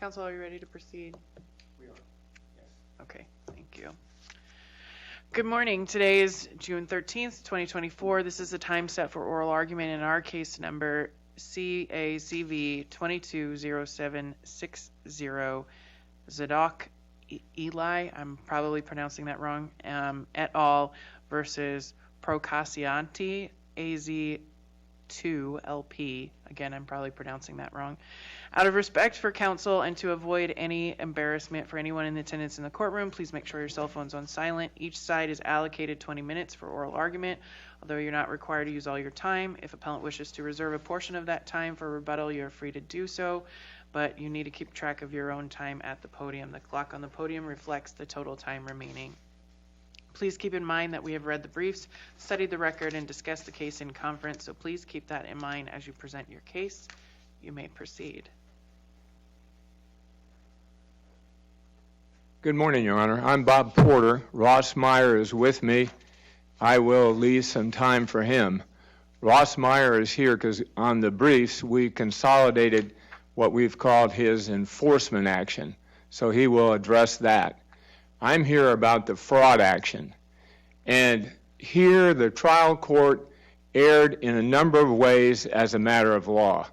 Council, are you ready to proceed? We are, yes. Okay, thank you. Good morning. Today is June 13th, 2024. This is the time set for oral argument in our case number CACV 220760, Zadok Eli, I'm probably pronouncing that wrong, et al. Versus Procaccianti AZ2LP. Again, I'm probably pronouncing that wrong. Out of respect for counsel and to avoid any embarrassment for anyone in attendance in the courtroom, please make sure your cell phone's on silent. Each side is allocated 20 minutes for oral argument, although you're not required to use all your time. If appellant wishes to reserve a portion of that time for rebuttal, you're free to do so, but you need to keep track of your own time at the podium. The clock on the podium reflects the total time remaining. Please keep in mind that we have read the briefs, studied the record, and discussed the case in conference, so please keep that in mind as you present your case. You may proceed. Good morning, Your Honor. I'm Bob Porter. Ross Meyer is with me. I will leave some time for him. Ross Meyer is here because on the briefs we consolidated what we've called his enforcement action, so he will address that. I'm here about the fraud action, and here the trial court erred in a number of ways as a matter of law.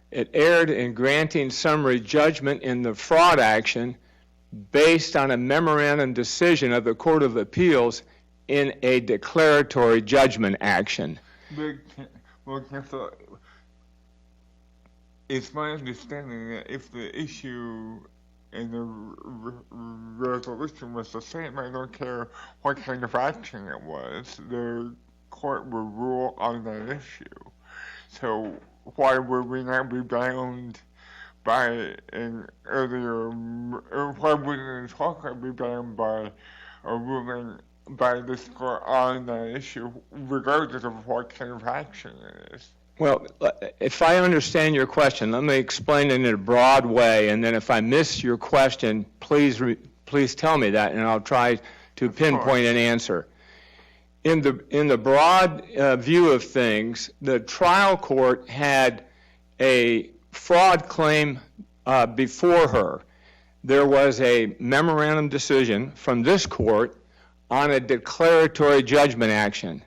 It erred in granting summary judgment in the fraud action based on a memorandum decision of the Court of Appeals in a declaratory judgment action. Well, Counsel, it's my understanding that if the issue in the resolution was the same, I don't care what kind of action it was, the court would rule on that issue. So why would we not be bound by an earlier, or why wouldn't the trial court be bound by a ruling by this court on that issue, regardless of what kind of action it is? Well, if I understand your question, let me explain it in a broad way, and then if I miss your question, please tell me that, and I'll try to pinpoint an answer. In the broad view of things, the trial court had a fraud claim before her. There was a memorandum decision from this court on a declaratory judgment action.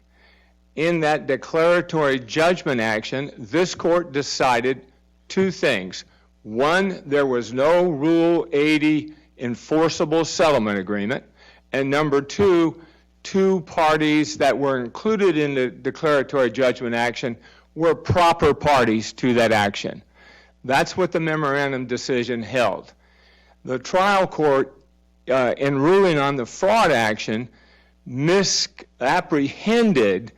In that declaratory judgment action, this court decided two things. One, there was no Rule 80 enforceable settlement agreement, and number two, two parties that were included in the declaratory judgment action were proper parties to that action. That's what the memorandum decision held. The trial court, in ruling on the fraud action, misapprehended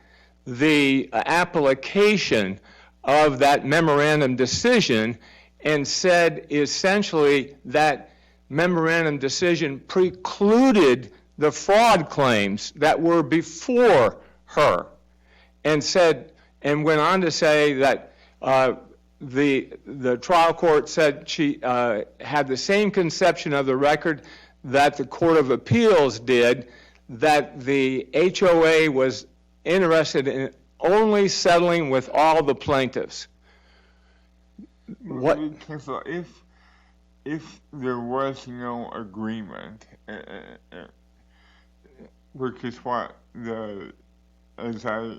the application of that memorandum decision and said essentially that memorandum decision precluded the fraud claims that were before her, and went on to say that the trial court said she had the same conception of the record that the Court of Appeals did, that the HOA was interested in only settling with all the plaintiffs. What? So if there was no agreement, which is what as I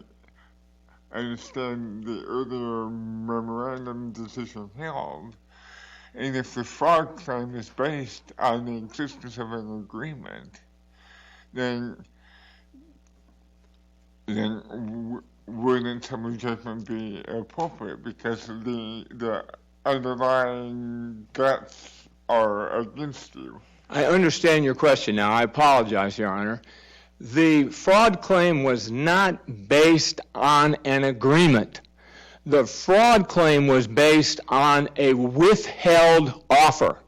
understand the earlier memorandum decision held, and if the fraud claim is based on the existence of an agreement, then wouldn't summary judgment be appropriate because the underlying debts are against you? I understand your question now. I apologize, Your Honor. The fraud claim was not based on an agreement. The fraud claim was based on a withheld offer.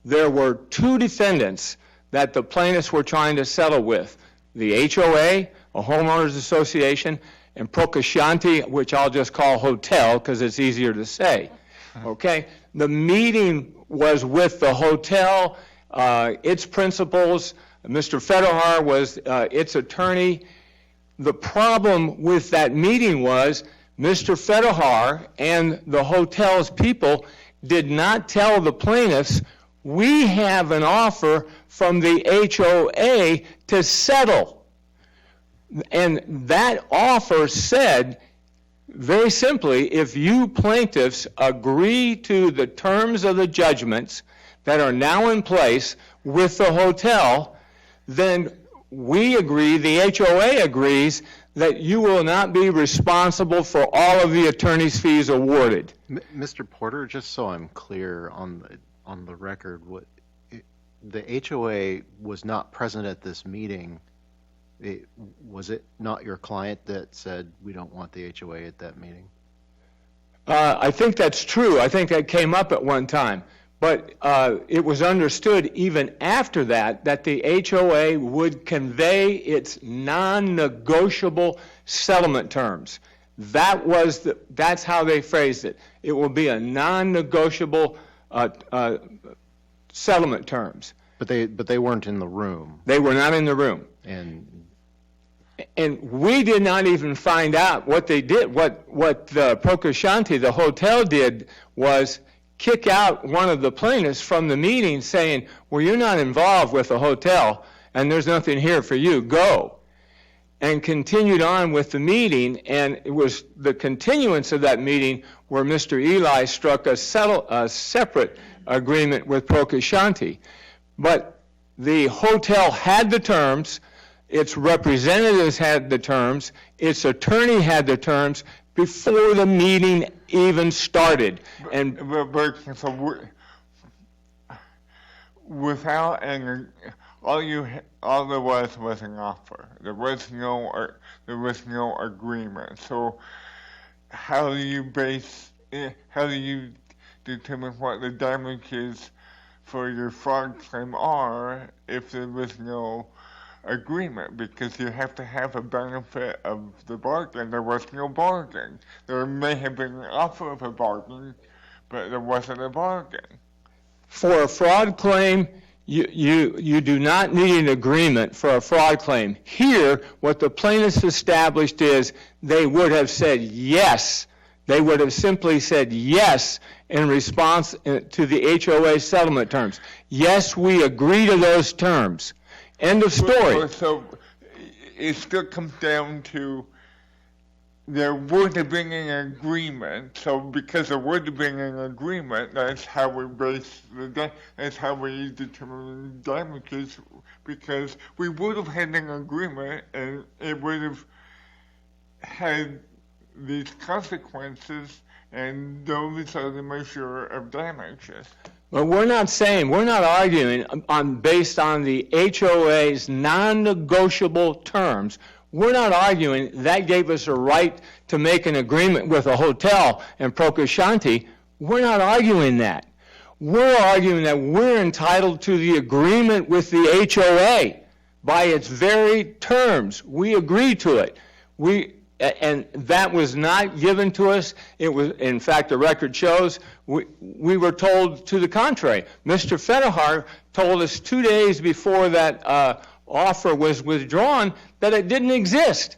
There were two defendants that the plaintiffs were trying to settle with, the HOA, a homeowners association, and Procaccianti, which I'll just call hotel because it's easier to say. Okay? The meeting was with the hotel, its principals. Mr. Fedorhar was its attorney. The problem with that meeting was Mr. Fedorhar and the hotel's people did not tell the plaintiffs, we have an offer from the HOA to settle. And that offer said, very simply, if you plaintiffs agree to the terms of the judgments that are now in place with the hotel, then we agree, the HOA agrees, that you will not be responsible for all of the attorney's fees awarded. Mr. Porter, just so I'm clear on the record, the HOA was not present at this meeting. Was it not your client that said we don't want the HOA at that meeting? I think that's true. I think that came up at one time. But it was understood even after that the HOA would convey its non-negotiable settlement terms. That's how they phrased it. It will be a non-negotiable settlement terms. But they weren't in the room. They were not in the room. And we did not even find out what they did. What the Procaccianti, the hotel, did was kick out one of the plaintiffs from the meeting saying, well, you're not involved with the hotel and there's nothing here for you, go. And continued on with the meeting, and it was the continuance of that meeting where Mr. Eli struck a separate agreement with Procaccianti. But the hotel had the terms, its representatives had the terms, its attorney had the terms before the meeting even started. Without any, all there was an offer. There was no agreement. So how do you determine what the damages for your fraud claim are if there was no agreement? Because you have to have a benefit of the bargain. There was no bargain. There may have been an offer of a bargain, but there wasn't a bargain. For a fraud claim, you do not need an agreement for a fraud claim. Here, what the plaintiffs established is they would have said yes. They would have simply said yes in response to the HOA settlement terms. Yes, we agree to those terms. End of story. So it still comes down to there would have been an agreement. So because there would have been an agreement, that's how we determine damages. Because we would have had an agreement, and it would have had these consequences, and those are the measure of damages. But we're not arguing based on the HOA's non-negotiable terms. We're not arguing that gave us a right to make an agreement with a hotel and Procaccianti. We're not arguing that. We're arguing that we're entitled to the agreement with the HOA by its very terms. We agreed to it. And that was not given to us. It was, in fact, the record shows we were told to the contrary. Mr. Fedahar told us 2 days before that offer was withdrawn that it didn't exist.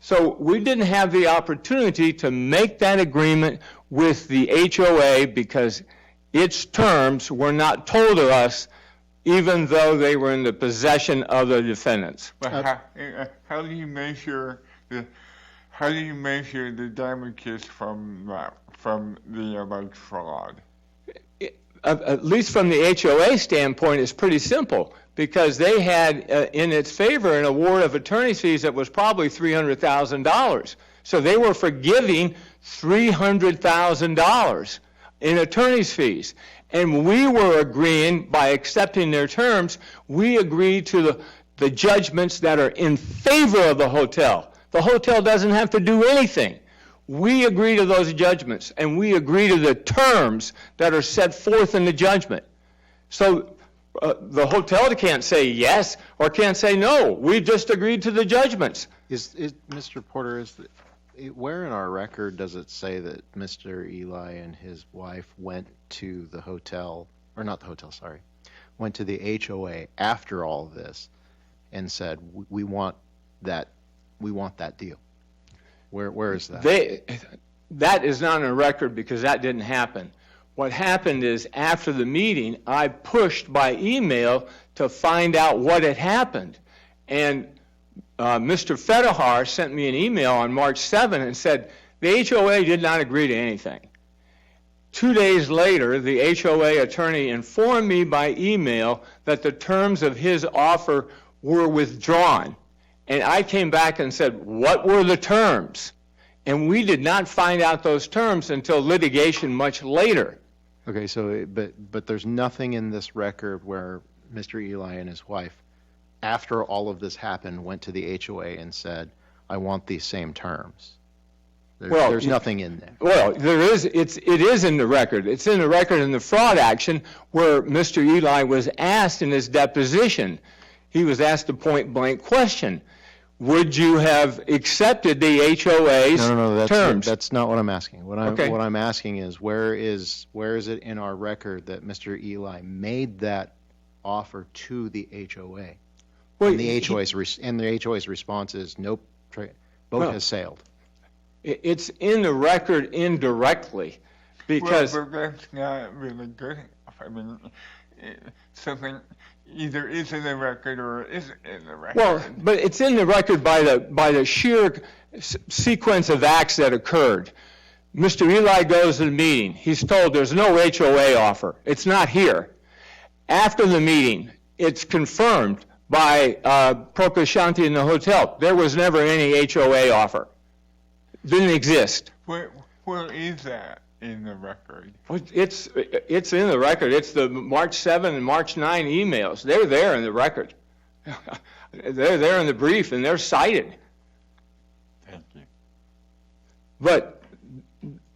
So we didn't have the opportunity to make that agreement with the HOA because its terms were not told to us, even though they were in the possession of the defendants. But how do you measure the damages from the alleged fraud? At least from the HOA standpoint, it's pretty simple because they had in its favor an award of attorney's fees that was probably $300,000. So they were forgiving $300,000 in attorney's fees. And we were agreeing, by accepting their terms, we agreed to the judgments that are in favor of the hotel. The hotel doesn't have to do anything. We agree to those judgments, and we agree to the terms that are set forth in the judgment. So the hotel can't say yes or can't say no. We just agreed to the judgments. Mr. Porter, where in our record does it say that Mr. Eli and his wife went to the hotel, or not the hotel, sorry, went to the HOA after all of this and said, we want that deal? Where is that? That is not on a record because that didn't happen. What happened is after the meeting, I pushed by email to find out what had happened. And Mr. Fedahar sent me an email on March 7 and said, the HOA did not agree to anything. 2 days later, the HOA attorney informed me by email that the terms of his offer were withdrawn. And I came back and said, what were the terms? And we did not find out those terms until litigation much later. Okay, so, but there's nothing in this record where Mr. Eli and his wife, after all of this happened, went to the HOA and said, I want these same terms. There's nothing in there. Well, it is in the record. It's in the record in the fraud action where Mr. Eli was asked in his deposition. He was asked a point-blank question. Would you have accepted the HOA's terms? That's not what I'm asking. What Okay. I'm asking is where is it in our record that Mr. Eli made that offer to the HOA? Well, And the HOA's response is nope, boat has sailed. It's in the record indirectly because Well, but that's not really good enough. I mean, something either is in the record or isn't in the record. well, but it's in the record by the sheer sequence of acts that occurred. Mr. Eli goes to the meeting. He's told there's no HOA offer. It's not here. After the meeting, it's confirmed by Procaccianti in the hotel. There was never any HOA offer. Didn't exist. Where is that in the record? It's in the record. It's the March 7 and March 9 emails. They're there in the record. They're there in the brief, and they're cited. Thank you. But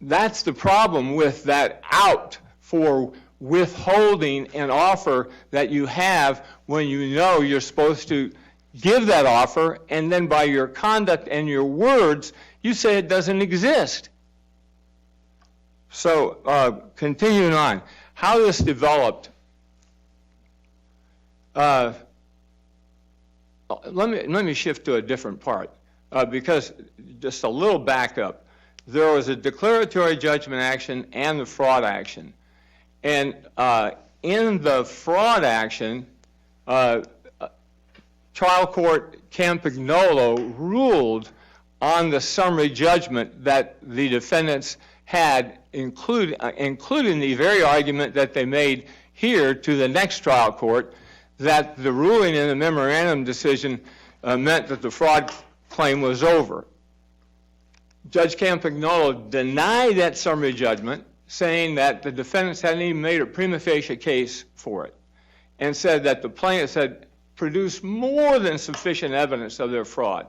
that's the problem with that out for withholding an offer that you have when you know you're supposed to give that offer, and then by your conduct and your words, you say it doesn't exist. So, continuing on, how this developed, let me shift to a different part, because just a little backup. There was a declaratory judgment action and the fraud action. And in the fraud action, trial court Campagnolo ruled on the summary judgment that the defendants had, including the very argument that they made here to the next trial court, that the ruling in the memorandum decision meant that the fraud claim was over. Judge Campagnolo denied that summary judgment, saying that the defendants hadn't even made a prima facie case for it, and said that the plaintiffs had produced more than sufficient evidence of their fraud.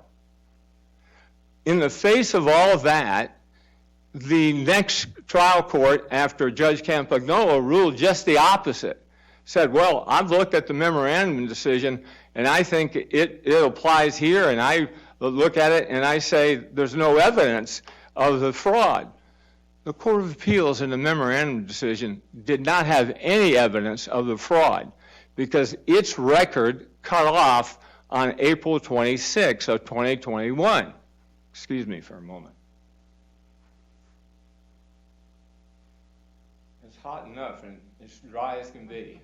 In the face of all of that, the next trial court, after Judge Campagnolo ruled just the opposite, said, well, I've looked at the memorandum decision, and I think it applies here, and I look at it, and I say there's no evidence of the fraud. The Court of Appeals in the memorandum decision did not have any evidence of the fraud because its record cut off on April 26 of 2021. Excuse me for a moment. It's hot enough and it's dry as can be.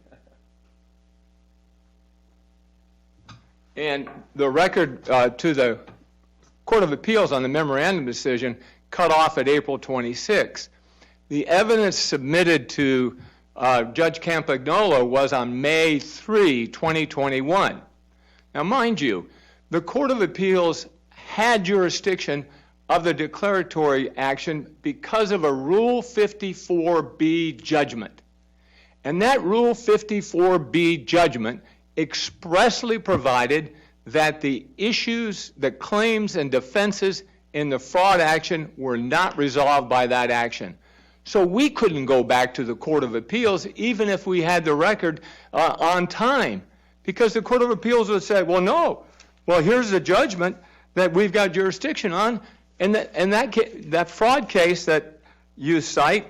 And the record to the Court of Appeals on the memorandum decision cut off at April 26. The evidence submitted to Judge Campagnolo was on May 3, 2021. Now, mind you, the Court of Appeals had jurisdiction of the declaratory action because of a Rule 54B judgment. And that Rule 54B judgment expressly provided that the issues, the claims and defenses in the fraud action were not resolved by that action. So we couldn't go back to the Court of Appeals even if we had the record on time, because the Court of Appeals would say, well, no, well, here's the judgment that we've got jurisdiction on, and that fraud case that you cite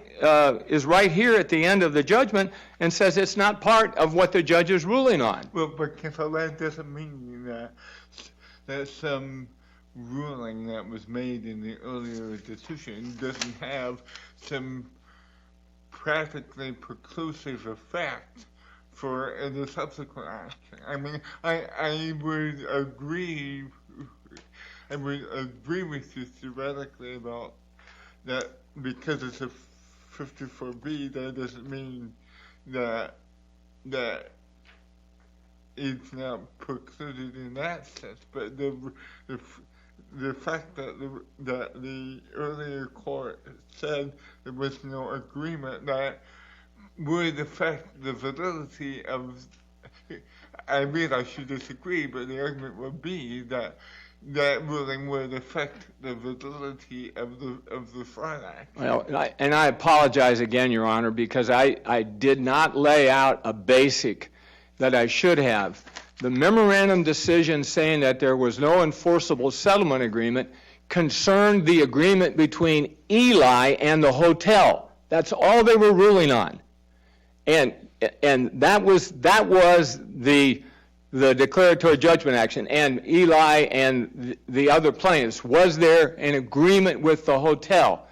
is right here at the end of the judgment and says it's not part of what the judge is ruling on. Well, but that doesn't mean that some ruling that was made in the earlier decision doesn't have some practically preclusive effect for the subsequent action. I mean, I would agree with you theoretically about that because it's a 54B, that doesn't mean that it's not precluded in that sense. But the fact that the earlier court said there was no agreement that would affect the validity of. I realize you disagree, but the argument would be that that ruling would affect the validity of the fraud act. Well, I apologize again, Your Honor, because I did not lay out a basic that I should have. The memorandum decision saying that there was no enforceable settlement agreement concerned the agreement between Eli and the hotel. That's all they were ruling on. And that was the declaratory judgment action. And Eli and the other plaintiffs, was there an agreement with the hotel?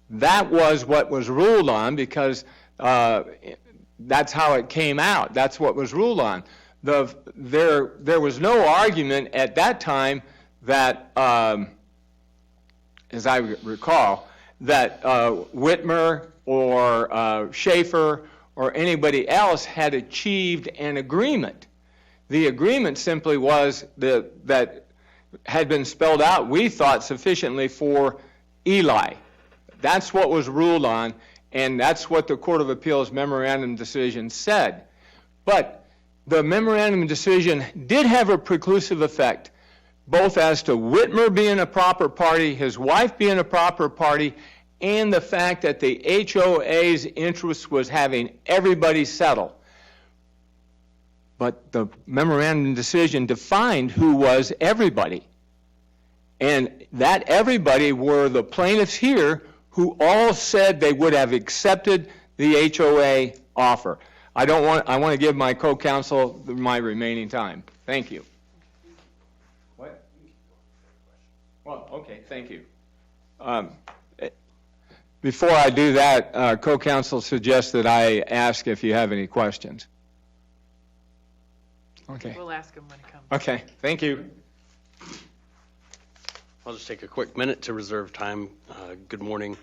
That was what was ruled on because that's how it came out. That's what was ruled on. There was no argument at that time that, as I recall, that Whitmer or Schaefer or anybody else had achieved an agreement. The agreement simply was that had been spelled out, we thought, sufficiently for Eli. That's what was ruled on, and that's what the Court of Appeals memorandum decision said. But the memorandum decision did have a preclusive effect, both as to Whitmer being a proper party, his wife being a proper party, and the fact that the HOA's interest was having everybody settle. But the memorandum decision defined who was everybody. And that everybody were the plaintiffs here who all said they would have accepted the HOA offer. I want to give my co-counsel my remaining time. Thank you. What? Well, okay, thank you. Before I do that, co-counsel suggests that I ask if you have any questions. Okay. We'll ask him when he comes. Okay, thank you. I'll just take a quick minute to reserve time. Good morning.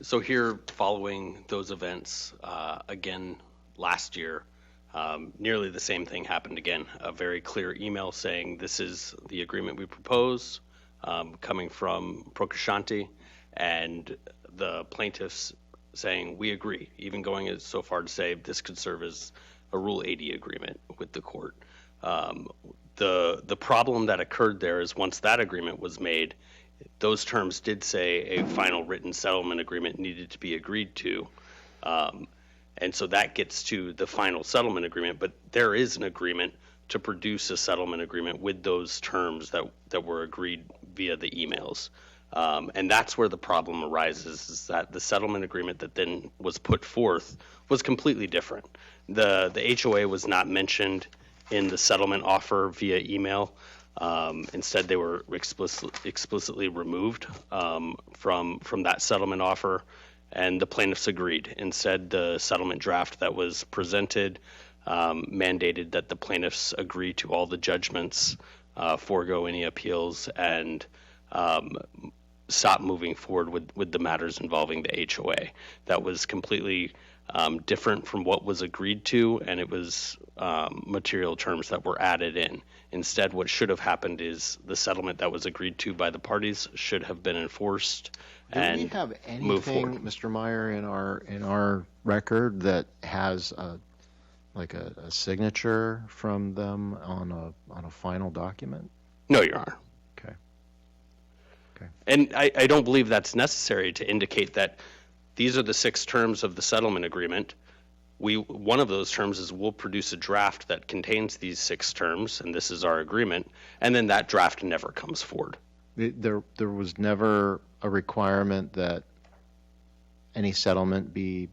So here, following those events, again, last year, nearly the same thing happened again. A very clear email saying this is the agreement we propose, coming from Procaccianti, and the plaintiffs saying we agree, even going as so far to say this could serve as a Rule 80 agreement with the court. The problem that occurred there is once that agreement was made, those terms did say a final written settlement agreement needed to be agreed to. And so that gets to the final settlement agreement, but there is an agreement to produce a settlement agreement with those terms that were agreed via the emails. And that's where the problem arises, is that the settlement agreement that then was put forth was completely different. The HOA was not mentioned in the settlement offer via email. Instead, they were explicitly removed from that settlement offer, and the plaintiffs agreed. Instead, the settlement draft that was presented mandated that the plaintiffs agree to all the judgments, forego any appeals, and stop moving forward with the matters involving the HOA. That was completely different from what was agreed to, and it was material terms that were added in. Instead, what should have happened is the settlement that was agreed to by the parties should have been enforced and do we have move forward. anything, Mr. Meyer, in our record that has a signature from them on a final document? No, Your Honor. Okay. And I don't believe that's necessary to indicate that these are the 6 terms of the settlement agreement. One of those terms is we'll produce a draft that contains these 6 terms, and this is our agreement, and then that draft never comes forward. There was never a requirement that any settlement be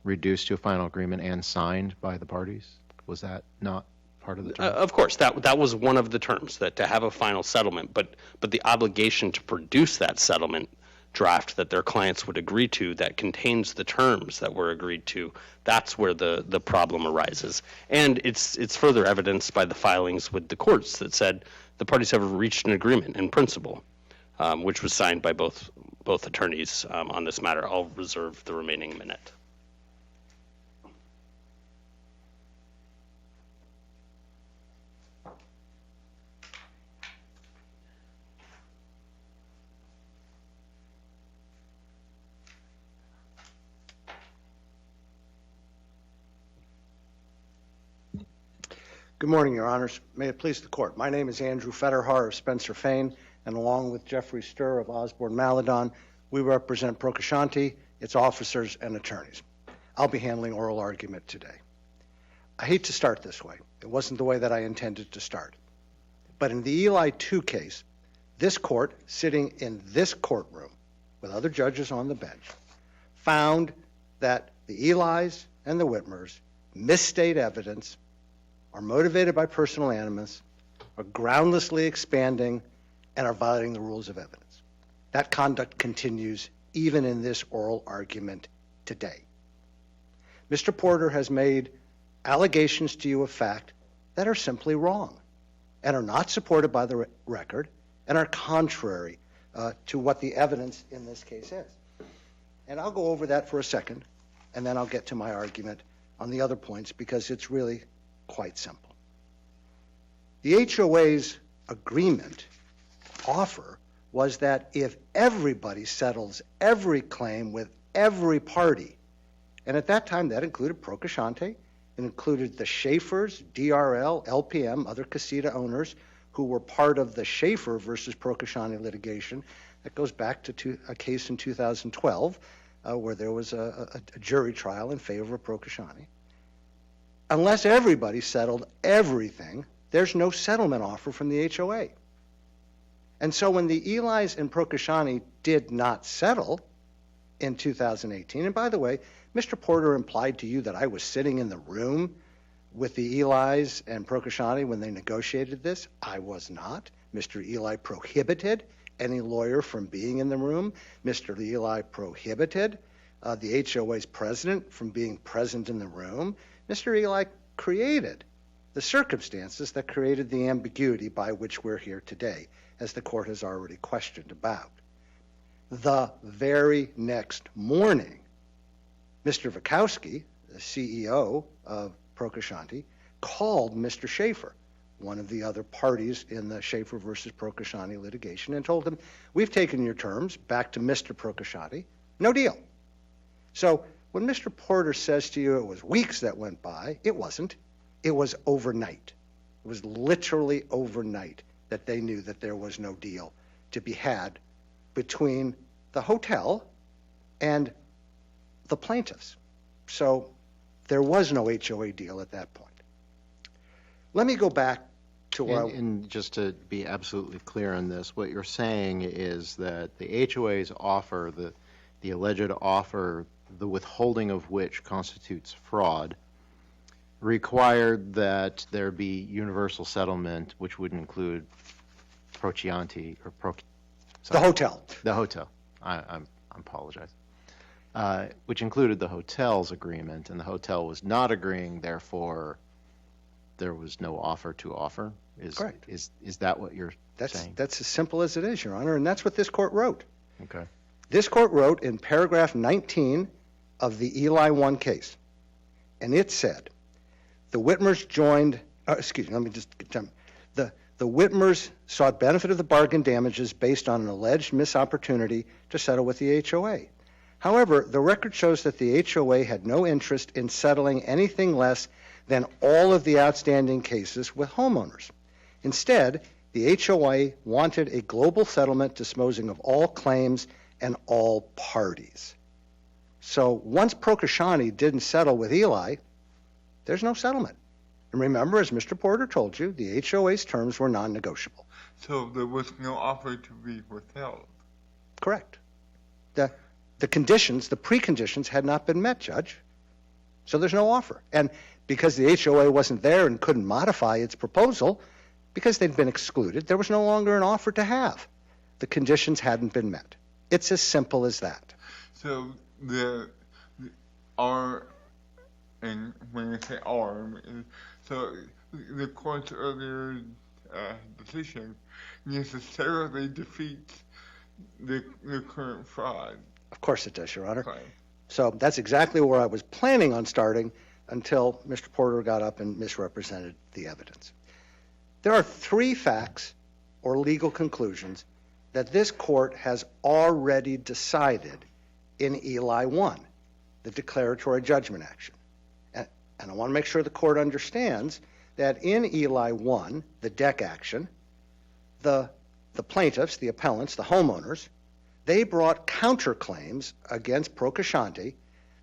reduced to a final agreement and signed by the parties? Was that not part of the term? Of course, that was one of the terms, that to have a final settlement, but the obligation to produce that settlement draft that their clients would agree to that contains the terms that were agreed to, that's where the problem arises. And it's further evidenced by the filings with the courts that said the parties have reached an agreement in principle, which was signed by both attorneys on this matter. I'll reserve the remaining minute. Good morning, Your Honors. May it please the Court. My name is Andrew Federhar of Spencer Fane, and along with Jeffrey Sturr of Osborne Maladon, we represent Procaccianti, its officers, and attorneys. I'll be handling oral argument today. I hate to start this way. It wasn't the way that I intended to start. But in the Eli 2 case, this court, sitting in this courtroom with other judges on the bench, found that the Elis and the Whitmers misstate evidence, are motivated by personal animus, are groundlessly expanding, and are violating the rules of evidence. That conduct continues even in this oral argument today. Mr. Porter has made allegations to you of fact that are simply wrong and are not supported by the record and are contrary to what the evidence in this case is. And I'll go over that for a second, and then I'll get to my argument on the other points because it's really quite simple. The HOA's agreement offer was that if everybody settles every claim with every party, and at that time that included Procaccianti, it included the Schaefers, DRL, LPM, other casita owners who were part of the Schaefer versus Procaccianti litigation that goes back to a case in 2012 where there was a jury trial in favor of Procaccianti. Unless everybody settled everything, there's no settlement offer from the HOA. And so when the Elis and Procaccianti did not settle in 2018, and by the way, Mr. Porter implied to you that I was sitting in the room with the Elis and Procaccianti when they negotiated this. I was not. Mr. Eli prohibited any lawyer from being in the room. Mr. Eli prohibited the HOA's president from being present in the room. Mr. Eli created the circumstances that created the ambiguity by which we're here today, as the court has already questioned about. The very next morning, Mr. Vikowski, the CEO of Procaccianti, called Mr. Schaefer, one of the other parties in the Schaefer versus Procaccianti litigation, and told him, we've taken your terms back to Mr. Procaccianti, no deal. So when Mr. Porter says to you it was weeks that went by, it wasn't. It was overnight. It was literally overnight that they knew that there was no deal to be had between the hotel and the plaintiffs. So there was no HOA deal at that point. Let me go back to where And just to be absolutely clear on this, what you're saying is that the HOA's offer, the alleged offer, the withholding of which constitutes fraud, required that there be universal settlement, which would include Procaccianti or the hotel. The hotel. I apologize. Which included the hotel's agreement, and the hotel was not agreeing. Therefore, there was no offer to offer. Correct. Is that what you're saying? That's as simple as it is, Your Honor, and that's what this court wrote. Okay. This court wrote in paragraph 19 of the Eli 1 case, and it said, the Whitmers joined, let me just jump. The Whitmers sought benefit of the bargain damages based on an alleged misopportunity to settle with the HOA. However, the record shows that the HOA had no interest in settling anything less than all of the outstanding cases with homeowners. Instead, the HOA wanted a global settlement disposing of all claims and all parties. So once Procaccianti didn't settle with Eli, there's no settlement. And remember, as Mr. Porter told you, the HOA's terms were non-negotiable. So there was no offer to be withheld. Correct. The conditions, the preconditions had not been met, Judge. So there's no offer. And because the HOA wasn't there and couldn't modify its proposal, because they'd been excluded, there was no longer an offer to have. The conditions hadn't been met. It's as simple as that. So the R, and when I say R, I mean, so the court's earlier decision necessarily defeats the current fraud Of course it does, Your Honor. claim. So that's exactly where I was planning on starting until Mr. Porter got up and misrepresented the evidence. There are three facts or legal conclusions that this court has already decided in Eli 1, the declaratory judgment action. And I want to make sure the court understands that in Eli 1, the DEC action, the plaintiffs, the appellants, the homeowners, they brought counterclaims against Procaccianti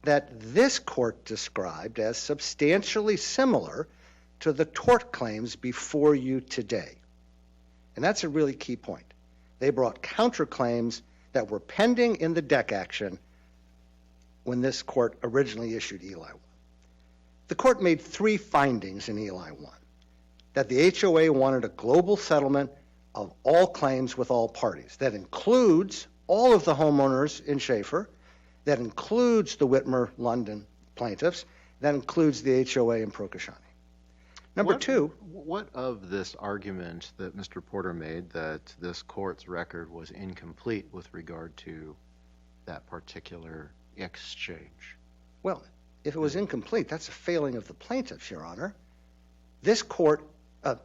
that this court described as substantially similar to the tort claims before you today. And that's a really key point. They brought counterclaims that were pending in the DEC action when this court originally issued Eli 1. The court made three findings in Eli 1. That the HOA wanted a global settlement of all claims with all parties. That includes all of the homeowners in Schaefer, that includes the Whitmer London plaintiffs, that includes the HOA in Procaccianti. Number two. What of this argument that Mr. Porter made that this court's record was incomplete with regard to that particular exchange? Well, if it was incomplete, that's a failing of the plaintiffs, Your Honor. This court,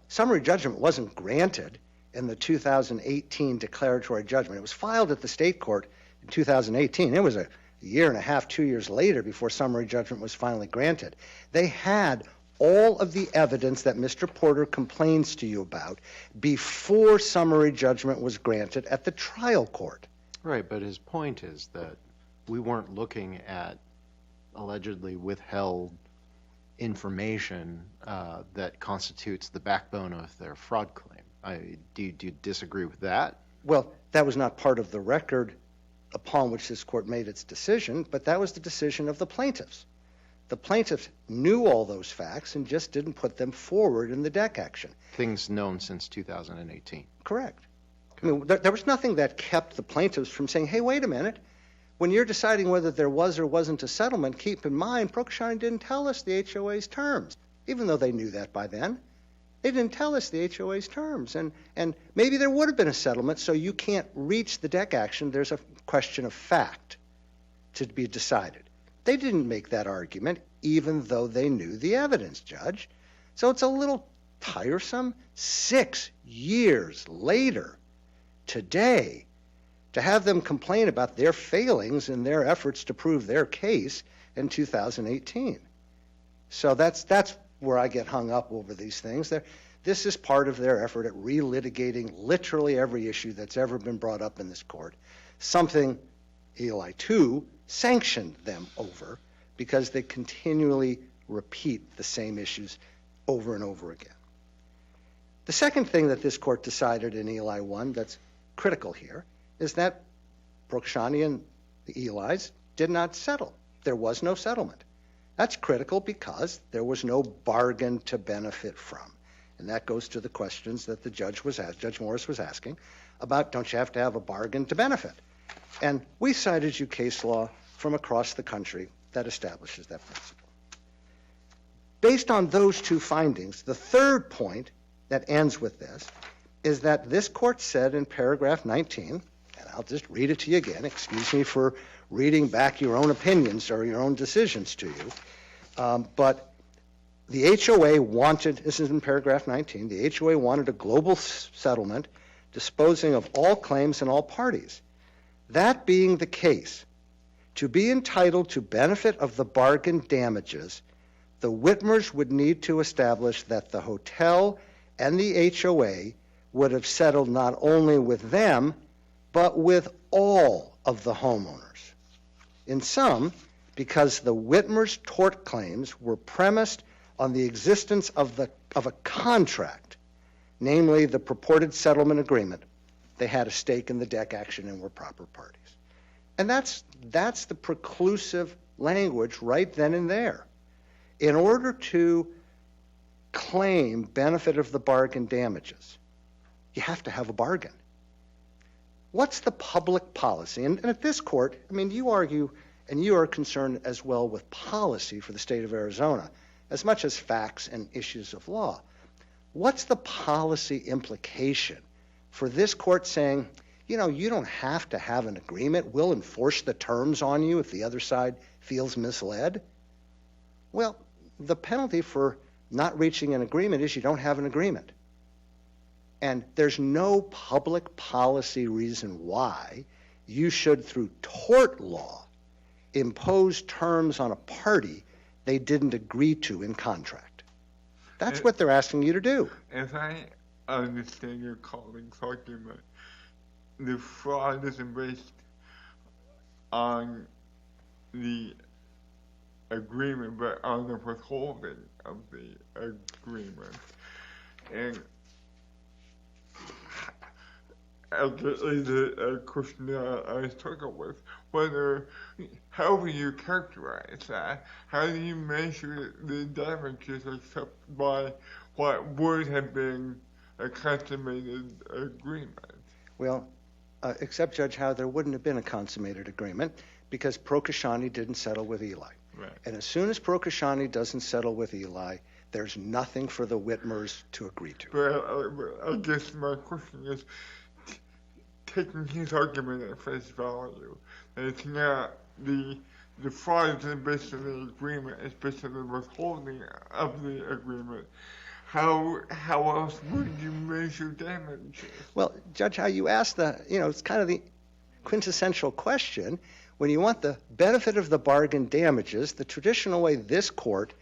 summary judgment wasn't granted in the 2018 declaratory judgment. It was filed at the state court in 2018. It was a year and a half, 2 years later before summary judgment was finally granted. They had all of the evidence that Mr. Porter complains to you about before summary judgment was granted at the trial court. Right, but his point is that we weren't looking at allegedly withheld information that constitutes the backbone of their fraud claim. Do you disagree with that? Well, that was not part of the record upon which this court made its decision, but that was the decision of the plaintiffs. The plaintiffs knew all those facts and just didn't put them forward in the DEC action. Things known since 2018. Correct. I mean, there was nothing that kept the plaintiffs from saying, hey, wait a minute. When you're deciding whether there was or wasn't a settlement, keep in mind, Procaccianti didn't tell us the HOA's terms, even though they knew that by then. They didn't tell us the HOA's terms, and maybe there would have been a settlement, so you can't reach the DEC action. There's a question of fact to be decided. They didn't make that argument, even though they knew the evidence, Judge. So it's a little tiresome 6 years later, today, to have them complain about their failings in their efforts to prove their case in 2018. So that's where I get hung up over these things. This is part of their effort at relitigating literally every issue that's ever been brought up in this court, something Eli 2 sanctioned them over because they continually repeat the same issues over and over again. The second thing that this court decided in Eli 1 that's critical here is that Procaccianti and the Elis did not settle. There was no settlement. That's critical because there was no bargain to benefit from. And that goes to the questions that Judge Morris was asking about, don't you have to have a bargain to benefit? And we cited you case law from across the country that establishes that principle. Based on those two findings, the third point that ends with this is that this court said in paragraph 19, and I'll just read it to you again, excuse me for reading back your own opinions or your own decisions to you, but the HOA wanted, this is in paragraph 19, the HOA wanted a global settlement disposing of all claims and all parties. That being the case, to be entitled to benefit of the bargain damages, the Whitmers would need to establish that the hotel and the HOA would have settled not only with them, but with all of the homeowners. In sum, because the Whitmers' tort claims were premised on the existence of a contract, namely the purported settlement agreement, they had a stake in the DEC action and were proper parties. And that's the preclusive language right then and there. In order to claim benefit of the bargain damages, you have to have a bargain. What's the public policy? And at this court, I mean, you argue, and you are concerned as well with policy for the state of Arizona, as much as facts and issues of law. What's the policy implication for this court saying, you know, you don't have to have an agreement. We'll enforce the terms on you if the other side feels misled? Well, the penalty for not reaching an agreement is you don't have an agreement. And there's no public policy reason why you should, through tort law, impose terms on a party they didn't agree to in contract. That's what they're asking you to do. As I understand your colleague's argument, the fraud isn't based on the agreement, but on the withholding of the agreement. And the question that I struggle with, how will you characterize that? How do you measure the damages except by what would have been a consummated agreement? Well, except, Judge Howe, there wouldn't have been a consummated agreement because Procaccianti didn't settle with Eli. Right. And as soon as Procaccianti doesn't settle with Eli, there's nothing for the Whitmers to agree to. But I guess my question is, taking his argument at face value, that it's not the fraud isn't based on the agreement, it's based on the withholding of the agreement. How else would you measure damages? Well, Judge Howe, you asked it's kind of the quintessential question. When you want the benefit of the bargain damages, the traditional way this court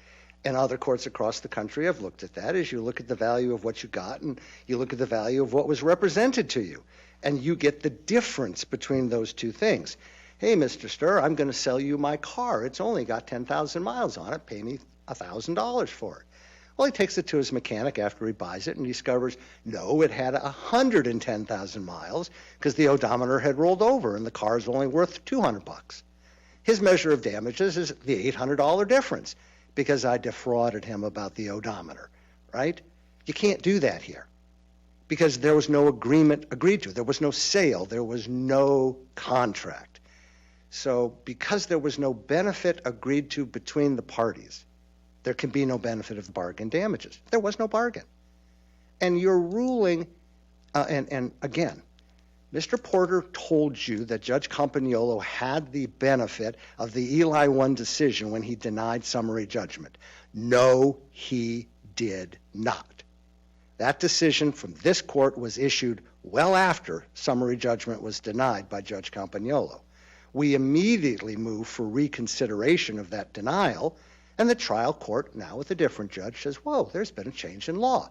and other courts across the country have looked at that is you look at the value of what you got and you look at the value of what was represented to you. And you get the difference between those two things. Hey, Mr. Stir, I'm going to sell you my car. It's only got 10,000 miles on it. Pay me $1,000 for it. Well, he takes it to his mechanic after he buys it and discovers, no, it had 110,000 miles because the odometer had rolled over and the car is only worth $200. His measure of damages is the $800 difference because I defrauded him about the odometer, right? You can't do that here because there was no agreement agreed to. There was no sale. There was no contract. So because there was no benefit agreed to between the parties, there can be no benefit of the bargain damages. There was no bargain. And your ruling, and again, Mr. Porter told you that Judge Campagnolo had the benefit of the Eli 1 decision when he denied summary judgment. No, he did not. That decision from this court was issued well after summary judgment was denied by Judge Campagnolo. We immediately moved for reconsideration of that denial, and the trial court, now with a different judge, says, whoa, there's been a change in law.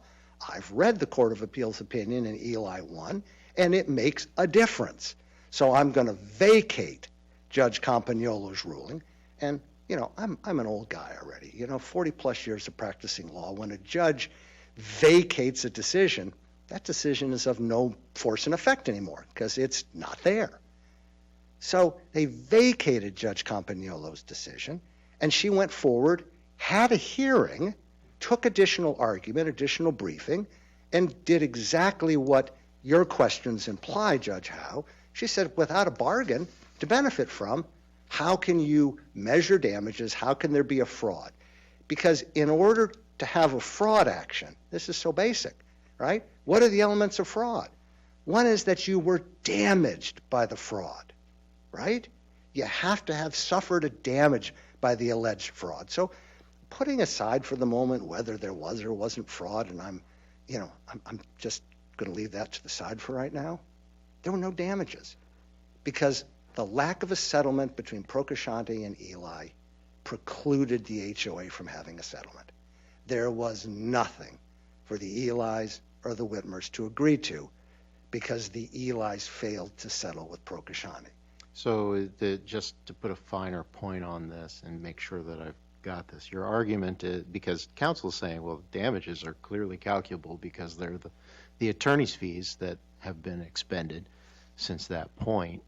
I've read the Court of Appeals opinion in Eli 1, and it makes a difference. So I'm going to vacate Judge Campagnolo's ruling. And, I'm an old guy already. 40-plus years of practicing law. When a judge vacates a decision, that decision is of no force and effect anymore because it's not there. So they vacated Judge Campagnolo's decision, and she went forward, had a hearing, took additional argument, additional briefing, and did exactly what your questions imply, Judge Howe. She said, without a bargain to benefit from, how can you measure damages? How can there be a fraud? Because in order to have a fraud action, this is so basic, right? What are the elements of fraud? One is that you were damaged by the fraud, right? You have to have suffered a damage by the alleged fraud. So putting aside for the moment whether there was or wasn't fraud, and I'm just going to leave that to the side for right now, there were no damages because the lack of a settlement between Procaccianti and Eli precluded the HOA from having a settlement. There was nothing for the Elis or the Whitmers to agree to because the Elis failed to settle with Procaccianti. So just to put a finer point on this and make sure that I've got this, your argument is, because counsel is saying, well, damages are clearly calculable because they're the attorney's fees that have been expended since that point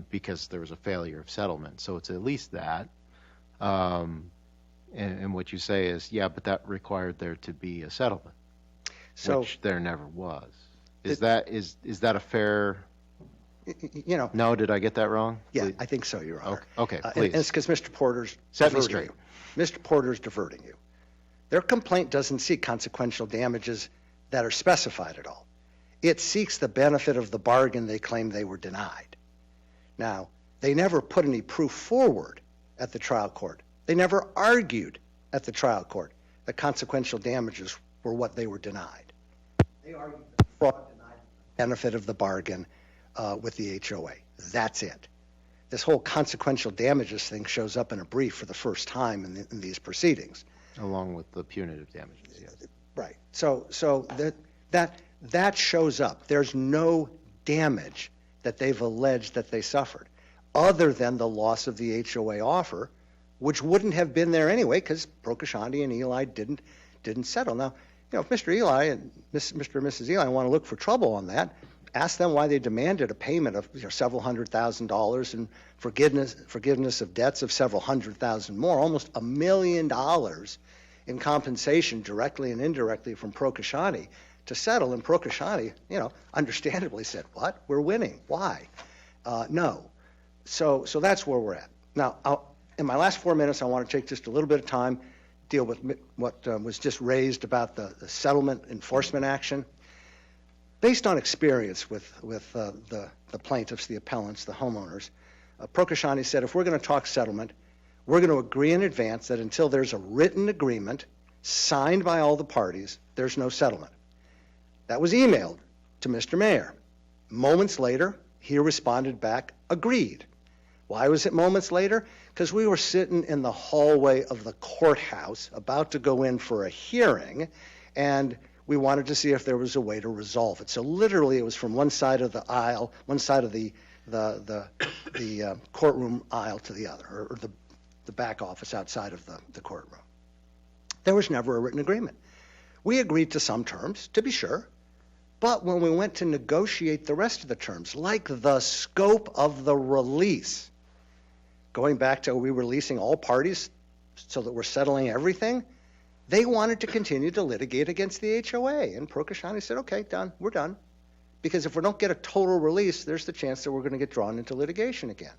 because there was a failure of settlement. So it's at least that. And what you say is, yeah, but that required there to be a settlement, which there never was. Is that a fair You know, No, did I get that wrong? yeah, Please. I think so, Your Honor. Okay, And please. it's because Mr. Porter's Set me diverting straight. you. Mr. Porter's diverting you. Their complaint doesn't seek consequential damages that are specified at all. It seeks the benefit of the bargain they claim they were denied. Now, they never put any proof forward at the trial court. They never argued at the trial court that consequential damages were what they were denied. They argued that fraud denied the benefit of the bargain with the HOA. That's it. This whole consequential damages thing shows up in a brief for the first time in these proceedings. Along with the punitive damages, yes. Right. So that shows up. There's no damage that they've alleged that they suffered, other than the loss of the HOA offer, which wouldn't have been there anyway because Procaccianti and Eli didn't settle. Now, you know, if Mr. Eli and Mr. and Mrs. Eli want to look for trouble on that, ask them why they demanded a payment of several $100,000 and forgiveness of debts of several $100,000 more, almost $1 million in compensation directly and indirectly from Procaccianti to settle. And Procaccianti, understandably said, "What? We're winning. Why?" No. So that's where we're at. Now, in my last 4 minutes, I want to take just a little bit of time, deal with what was just raised about the settlement enforcement action. Based on experience with the plaintiffs, the appellants, the homeowners, Procaccianti said, if we're going to talk settlement, we're going to agree in advance that until there's a written agreement signed by all the parties, there's no settlement. That was emailed to Mr. Mayor. Moments later, he responded back, agreed. Why was it moments later? Because we were sitting in the hallway of the courthouse about to go in for a hearing, and we wanted to see if there was a way to resolve it. So literally it was from one side of the aisle, one side of the courtroom aisle to the other, or the back office outside of the courtroom. There was never a written agreement. We agreed to some terms, to be sure, but when we went to negotiate the rest of the terms, like the scope of the release, going back to, are we releasing all parties so that we're settling everything? They wanted to continue to litigate against the HOA. And Procaccianti said, okay, done, we're done. Because if we don't get a total release, there's the chance that we're going to get drawn into litigation again.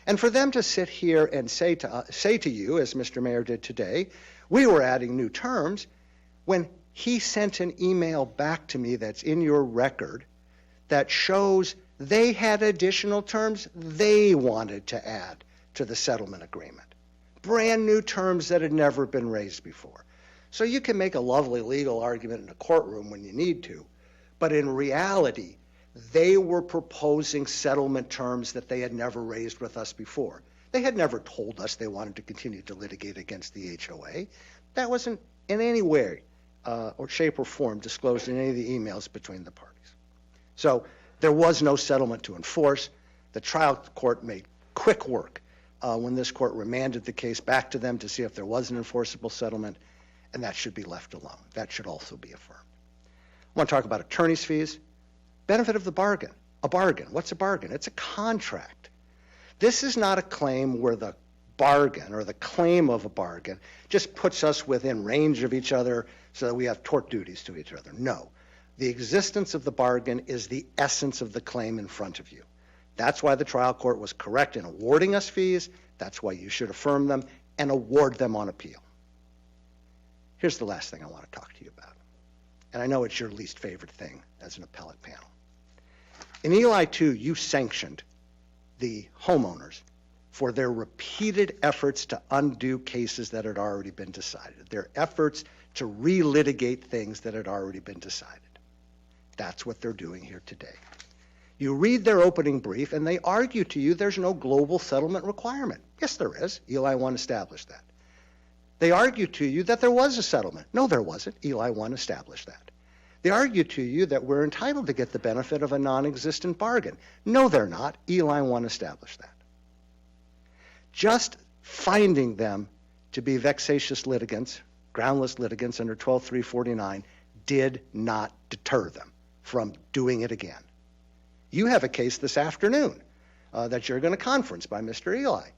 And for them to sit here and say to you, as Mr. Mayor did today, we were adding new terms, when he sent an email back to me that's in your record that shows they had additional terms they wanted to add to the settlement agreement. Brand new terms that had never been raised before. So you can make a lovely legal argument in a courtroom when you need to, but in reality, they were proposing settlement terms that they had never raised with us before. They had never told us they wanted to continue to litigate against the HOA. That wasn't in any way or shape or form disclosed in any of the emails between the parties. So there was no settlement to enforce. The trial court made quick work when this court remanded the case back to them to see if there was an enforceable settlement, and that should be left alone. That should also be affirmed. I want to talk about attorney's fees. Benefit of the bargain. A bargain. What's a bargain? It's a contract. This is not a claim where the bargain or the claim of a bargain just puts us within range of each other so that we have tort duties to each other. No. The existence of the bargain is the essence of the claim in front of you. That's why the trial court was correct in awarding us fees. That's why you should affirm them and award them on appeal. Here's the last thing I want to talk to you about. And I know it's your least favorite thing as an appellate panel. In Eli 2, you sanctioned the homeowners for their repeated efforts to undo cases that had already been decided, their efforts to relitigate things that had already been decided. That's what they're doing here today. You read their opening brief, and they argue to you there's no global settlement requirement. Yes, there is. Eli 1 established that. They argue to you that there was a settlement. No, there wasn't. Eli 1 established that. They argue to you that we're entitled to get the benefit of a non-existent bargain. No, they're not. Eli 1 established that. Just finding them to be vexatious litigants, groundless litigants under 12349 did not deter them from doing it again. You have a case this afternoon that you're going to conference by Mr. Eli.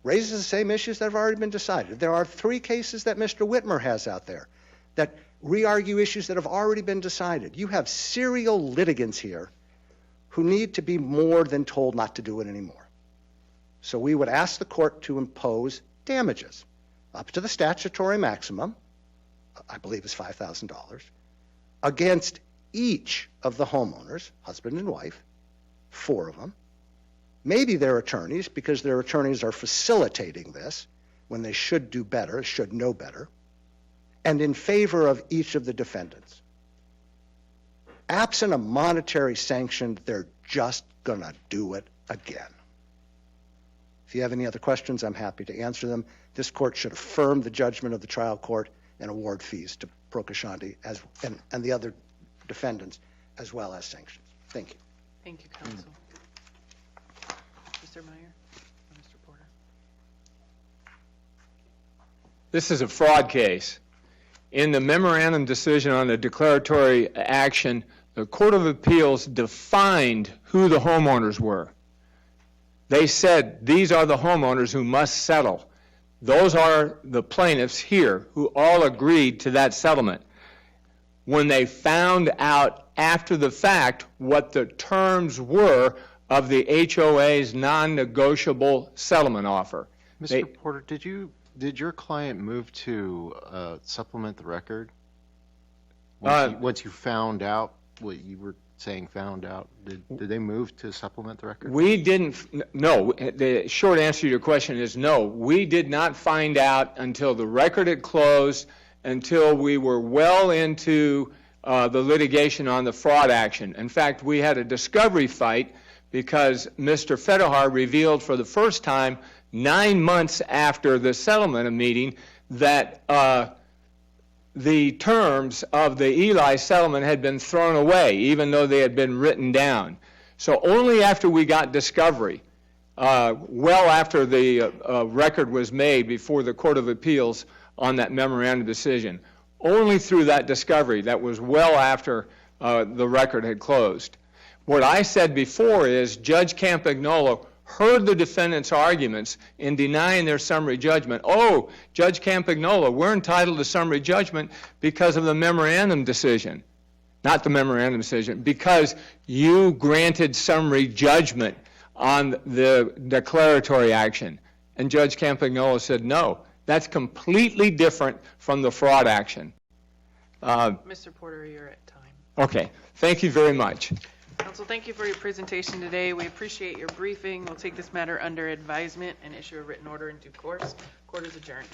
Raises the same issues that have already been decided. There are 3 cases that Mr. Whitmer has out there that re-argue issues that have already been decided. You have serial litigants here who need to be more than told not to do it anymore. So we would ask the court to impose damages up to the statutory maximum, I believe is $5,000, against each of the homeowners, husband and wife, 4 of them, maybe their attorneys, because their attorneys are facilitating this when they should do better, should know better, and in favor of each of the defendants. Absent a monetary sanction, they're just going to do it again. If you have any other questions, I'm happy to answer them. This court should affirm the judgment of the trial court and award fees to Procaccianti and the other defendants, as well as sanctions. Thank you. Thank you, counsel. Mr. Meyer or Mr. Porter? This is a fraud case. In the memorandum decision on the declaratory action, the Court of Appeals defined who the homeowners were. They said these are the homeowners who must settle. Those are the plaintiffs here who all agreed to that settlement. When they found out after the fact what the terms were of the HOA's non-negotiable settlement offer. Mr. Porter, did your client move to supplement the record? Once you found out what you were saying found out, did they move to supplement the record? We didn't, no. The short answer to your question is no. We did not find out until the record had closed, until we were well into the litigation on the fraud action. In fact, we had a discovery fight because Mr. Fedahar revealed for the first time 9 months after the settlement meeting that the terms of the Eli settlement had been thrown away, even though they had been written down. So only after we got discovery, well after the record was made before the Court of Appeals on that memorandum decision, only through that discovery, that was well after the record had closed. What I said before is Judge Campagnolo heard the defendant's arguments in denying their summary judgment. Oh, Judge Campagnolo, we're entitled to summary judgment because of the memorandum decision. Not the memorandum decision, because you granted summary judgment on the declaratory action. And Judge Campagnolo said, no, that's completely different from the fraud action. Mr. Porter, you're at time. Okay, thank you very much. Counsel, thank you for your presentation today. We appreciate your briefing. We'll take this matter under advisement and issue a written order in due course. Court is adjourned.